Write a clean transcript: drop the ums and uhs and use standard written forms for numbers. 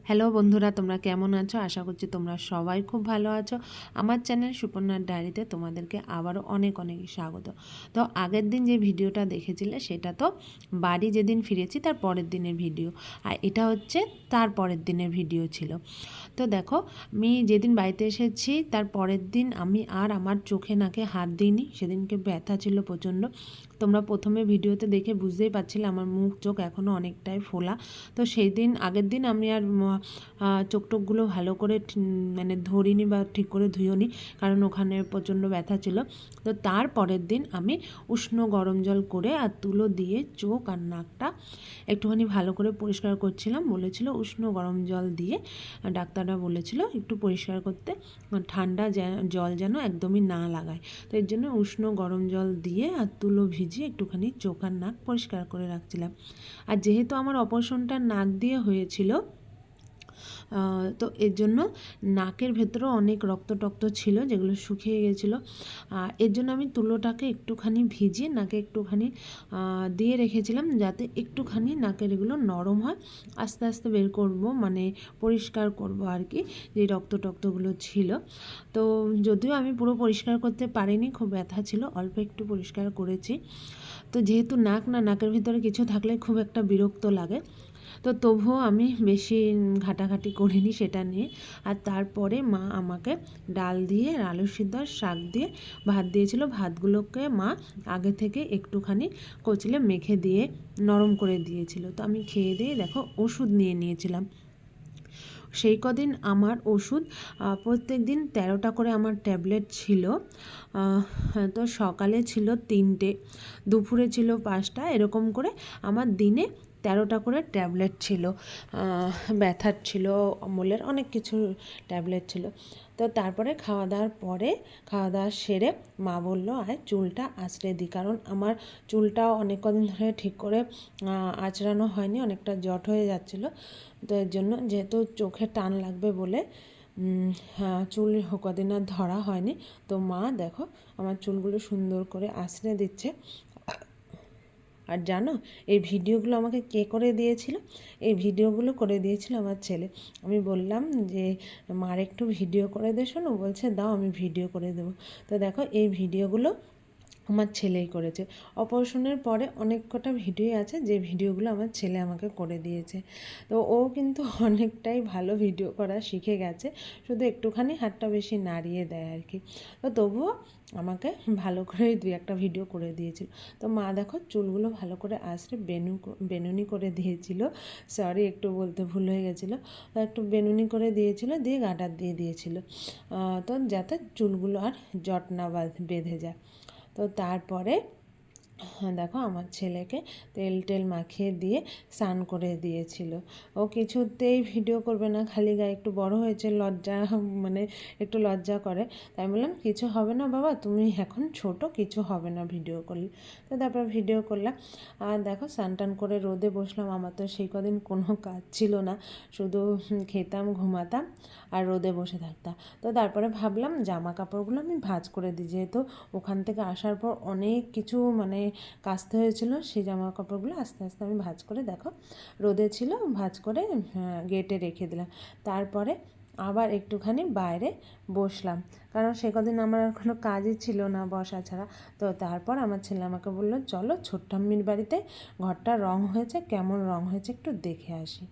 Hello বন্ধুরা, তোমরা কেমন আছো? আশা করছি তোমরা সবাই খুব ভালো আছো। আমার চ্যানেল সুপর্ণার ডায়েরিতে তোমাদেরকে আবারও অনেক অনেক স্বাগত। তো আগের দিন যে ভিডিওটা দেখেছিলে সেটা তো বাড়ি যেদিন ফিরেছি তার পরের দিনের ভিডিও, আর এটা হচ্ছে তার পরের দিনের ভিডিও ছিল। তো দেখো, আমি যেদিন বাড়িতে এসেছি তার পরের দিন আমি আর আমার চোখে নাকে হাত দিইনি। সেদিনকে ব্যথা ছিল প্রচণ্ড। তোমরা প্রথমে ভিডিওতে দেখে বুঝতেই পারছিলে আমার মুখ চোখ এখনও অনেকটাই ফোলা। তো সেই দিন আগের দিন আমি আর চোখ টোকগুলো ভালো করে মানে ধরিনি বা ঠিক করে ধুইনি, কারণ ওখানে প্রচণ্ড ব্যথা ছিল। তো তার পরের দিন আমি উষ্ণ গরম জল করে আর তুলো দিয়ে চোখ আর নাকটা একটুখানি ভালো করে পরিষ্কার করছিলাম। বলেছিল উষ্ণ গরম জল দিয়ে, ডাক্তাররা বলেছিল একটু পরিষ্কার করতে, ঠান্ডা জল যেন একদমই না লাগায়। তো এর জন্য উষ্ণ গরম জল দিয়ে আর তুলো ভিজিয়ে একটুখানি চোখ আর নাক পরিষ্কার করে রাখছিলাম। আর যেহেতু আমার অপারেশনটা নাক দিয়ে হয়েছিল, তো এর জন্য নাকের ভেতরেও অনেক রক্ত টক্ত ছিল যেগুলো শুকিয়ে গেছিলো। এর জন্য আমি তুলোটাকে একটুখানি ভিজিয়ে নাকে একটুখানি দিয়ে রেখেছিলাম, যাতে একটুখানি নাকের এগুলো নরম হয়। আস্তে আস্তে বের করব, মানে পরিষ্কার করব আর কি, যে রক্ত টক্তগুলো ছিল। তো যদিও আমি পুরো পরিষ্কার করতে পারিনি, খুব ব্যথা ছিল, অল্প একটু পরিষ্কার করেছি। তো যেহেতু নাকের ভিতরে কিছু থাকলে খুব একটা বিরক্ত লাগে, তো তবুও আমি বেশি ঘাটাঘাটি করিনি সেটা নিয়ে। আর তারপরে মা আমাকে ডাল দিয়ে, আলু সিদ্ধ আর শাক দিয়ে ভাত দিয়েছিল। ভাতগুলোকে মা আগে থেকে একটুখানি কচলে মেখে দিয়ে নরম করে দিয়েছিল। তো আমি খেয়ে দিয়ে দেখো ওষুধ নিয়ে নিয়েছিলাম। সেই কদিন আমার ওষুধ প্রত্যেক দিন 13টা করে আমার ট্যাবলেট ছিল। তো সকালে ছিল 3টে, দুপুরে ছিল 5টা, এরকম করে আমার দিনে 13টা করে ট্যাবলেট ছিল। ব্যথার ছিল, অমলের অনেক কিছু ট্যাবলেট ছিল। তো তারপরে খাওয়া দাওয়া সেরে মা বললো আয় চুলটা আঁচড়ে দিই, কারণ আমার চুলটা অনেক কদিন ধরে ঠিক করে আঁচড়ানো হয়নি, অনেকটা জট হয়ে যাচ্ছিলো। তো এর জন্য যেহেতু চোখে টান লাগবে বলে চুল কদিন আর ধরা হয়নি। তো মা দেখো আমার চুলগুলো সুন্দর করে আঁচড়ে দিচ্ছে। আর জানো এই ভিডিওগুলো আমাকে কে করে দিয়েছিল? এই ভিডিওগুলো করে দিয়েছিল আমার ছেলে। আমি বললাম যে মার একটু ভিডিও করে দে শোনো, বলছে দাও আমি ভিডিও করে দেবো। তো দেখো এই ভিডিওগুলো আমার ছেলেই করেছে। অপারেশনের পরে অনেক কটা ভিডিও আছে যে ভিডিওগুলো আমার ছেলে আমাকে করে দিয়েছে। তো ও কিন্তু অনেকটাই ভালো ভিডিও করা শিখে গেছে, শুধু একটুখানি হাতটা বেশি নাড়িয়ে দেয় আর কি। তো তবুও আমাকে ভালো করে 2-1টা ভিডিও করে দিয়েছিল। তো মা দেখো চুলগুলো ভালো করে আঁচড়ে বেনুনি করে দিয়েছিল। সরি, একটু বলতে ভুল হয়ে গেছিলো। একটু বেনুনি করে দিয়েছিল, দিয়ে গার্ডার দিয়ে দিয়েছিল, তো যাতে চুলগুলো আর জট না বেঁধে যায়। তো তারপরে দেখো আমার ছেলেকে তেল মাখিয়ে দিয়ে স্নান করে দিয়েছিল। ও কিছুতেই ভিডিও করবে না, খালি গায়ে, একটু বড় হয়েছে, মানে একটু লজ্জা করে। তাই বললাম কিছু হবে না বাবা, তুমি এখন ছোট, কিছু হবে না ভিডিও করলে। তো তারপর ভিডিও করলাম। আর দেখো স্নান টান করে রোদে বসলাম। আমার তো সেই কদিন কোনো কাজ ছিল না, শুধু খেতাম, ঘুমাতাম আর রোদে বসে থাকতাম। তো তারপরে ভাবলাম জামা কাপড়গুলো আমি ভাঁজ করে দিই, যেহেতু ওখান থেকে আসার পর অনেক কিছু মানে কাচতে হয়েছিল, সেই জামা কাপড়গুলো আস্তে আস্তে আমি ভাঁজ করে দেখো রোদে ছিল, ভাঁজ করে গেটে রেখে দিলাম। তারপরে আবার একটুখানি বাইরে বসলাম, কারণ সে কদিন আমার আর কোনো কাজই ছিল না বসা ছাড়া। তো তারপর আমার ছেলে আমাকে বললো চলো ছোট্টাম্মির বাড়িতে ঘরটা রং হয়েছে, কেমন রং হয়েছে একটু দেখে আসি।